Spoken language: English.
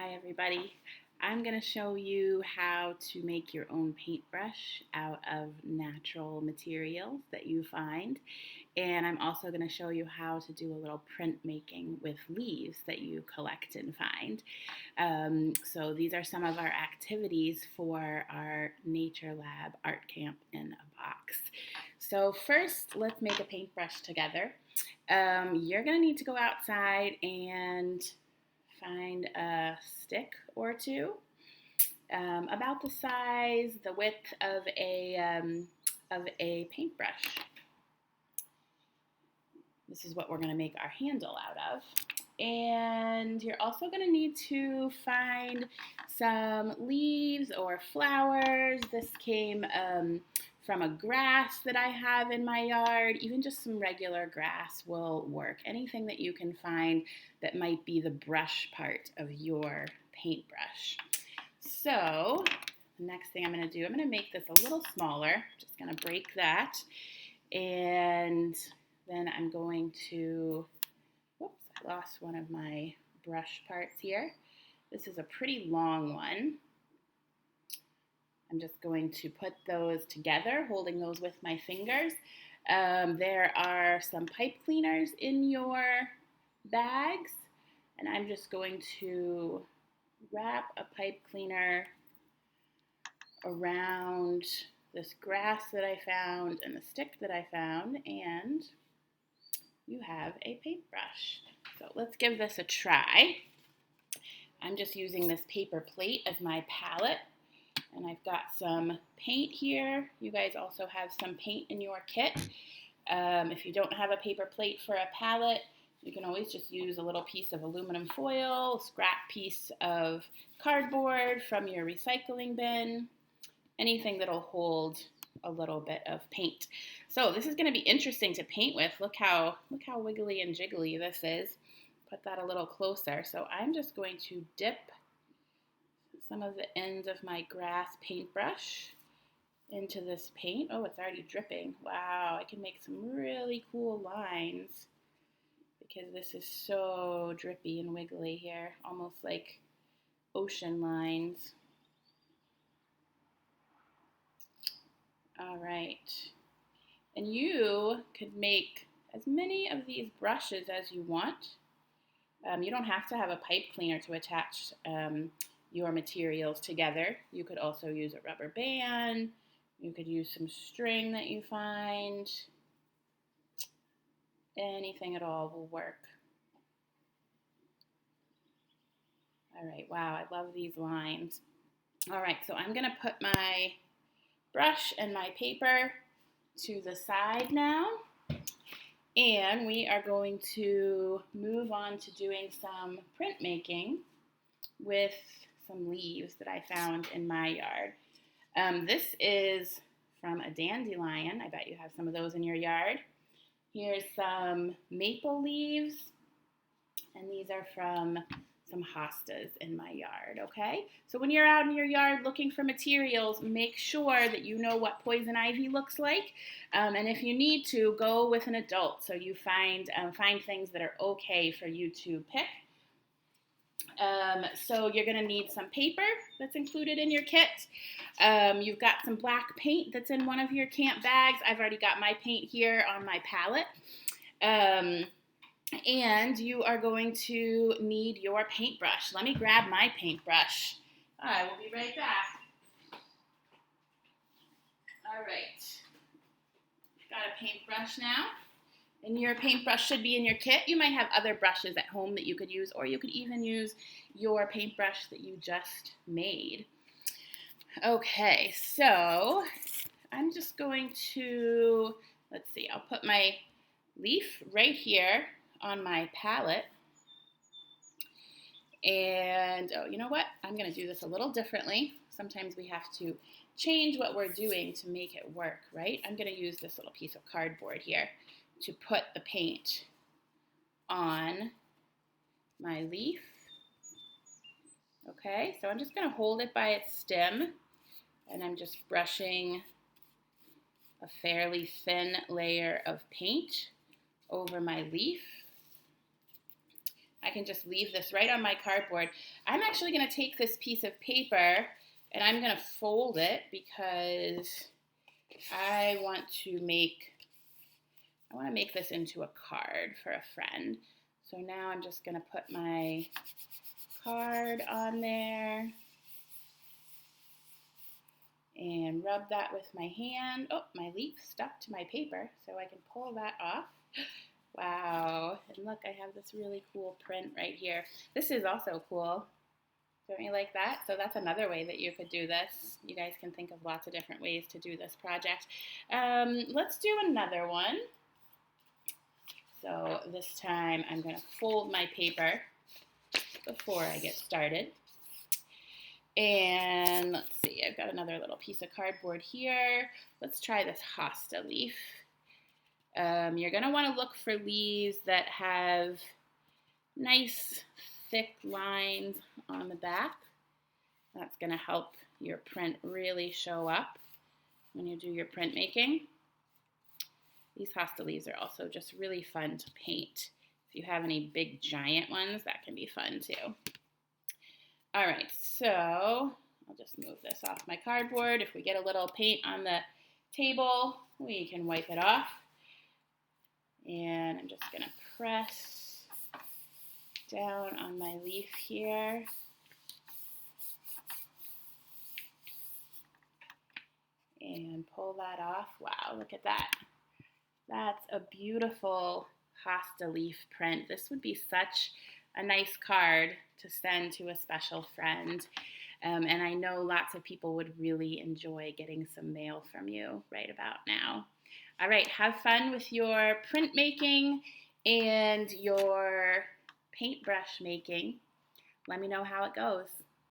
Hi everybody. I'm going to show you how to make your own paintbrush out of natural materials that you find. And I'm also going to show you how to do a little printmaking with leaves that you collect and find. So these are some of our activities for our Nature Lab Art Camp in a Box. So first, let's make a paintbrush together. You're going to need to go outside and find a stick or two, about the size, the width of a paintbrush. This is what we're going to make our handle out of. And you're also going to need to find some leaves or flowers. This came from a grass that I have in my yard. Even just some regular grass will work. Anything that you can find that might be the brush part of your paintbrush. So the next thing I'm going to do, I'm going to make this a little smaller. Just going to break that. And then I'm going to, whoops, I lost one of my brush parts here. This is a pretty long one. I'm just going to put those together, holding those with my fingers. There are some pipe cleaners in your bags, and I'm just going to wrap a pipe cleaner around this grass that I found and the stick that I found, and you have a paintbrush. So let's give this a try. I'm just using this paper plate as my palette, and I've got some paint here. You guys also have some paint in your kit. If you don't have a paper plate for a palette, you can always just use a little piece of aluminum foil, a scrap piece of cardboard from your recycling bin, anything that'll hold a little bit of paint. So this is going to be interesting to paint with. Look how wiggly and jiggly this is. Put that a little closer. So I'm just going to dip some of the ends of my grass paintbrush into this paint. Oh, it's already dripping. Wow, I can make some really cool lines because this is so drippy and wiggly here, almost like ocean lines. All right. And you could make as many of these brushes as you want. You don't have to have a pipe cleaner to attach your materials together. You could also use a rubber band. You could use some string that you find. Anything at all will work. All right, wow, I love these lines. All right, so I'm gonna put my brush and my paper to the side now. And we are going to move on to doing some printmaking with some leaves that I found in my yard. This is from a dandelion. I bet you have some of those in your yard. Here's some maple leaves, and these are from some hostas in my yard, okay? So when you're out in your yard looking for materials, make sure that you know what poison ivy looks like, and if you need to, go with an adult so you find things that are okay for you to pick. So you're going to need some paper that's included in your kit. You've got some black paint that's in one of your camp bags. I've already got my paint here on my palette. And you are going to need your paintbrush. Let me grab my paintbrush. I will be right back. All right. Got a paintbrush now. And your paintbrush should be in your kit. You might have other brushes at home that you could use, or you could even use your paintbrush that you just made. Okay, so I'm just going to, let's see, I'll put my leaf right here on my palette. And, oh, you know what? I'm going to do this a little differently. Sometimes we have to change what we're doing to make it work, right? I'm going to use this little piece of cardboard here to put the paint on my leaf. Okay, so I'm just going to hold it by its stem, and I'm just brushing a fairly thin layer of paint over my leaf. I can just leave this right on my cardboard. I'm actually going to take this piece of paper and I'm going to fold it because I want to make this into a card for a friend. So now I'm just going to put my card on there and rub that with my hand. Oh, my leaf stuck to my paper, so I can pull that off. Wow, and look, I have this really cool print right here. This is also cool. Don't you like that? So that's another way that you could do this. You guys can think of lots of different ways to do this project. Let's do another one. So this time I'm going to fold my paper before I get started. And let's see, I've got another little piece of cardboard here. Let's try this hosta leaf. You're going to want to look for leaves that have nice thick lines on the back. That's going to help your print really show up when you do your printmaking. These hosta leaves are also just really fun to paint. If you have any big giant ones, that can be fun too. All right, so I'll just move this off my cardboard. If we get a little paint on the table, we can wipe it off. And I'm just going to press down on my leaf here. And pull that off. Wow, look at that. That's a beautiful hosta leaf print. This would be such a nice card to send to a special friend. And I know lots of people would really enjoy getting some mail from you right about now. All right, have fun with your printmaking and your paintbrush making. Let me know how it goes.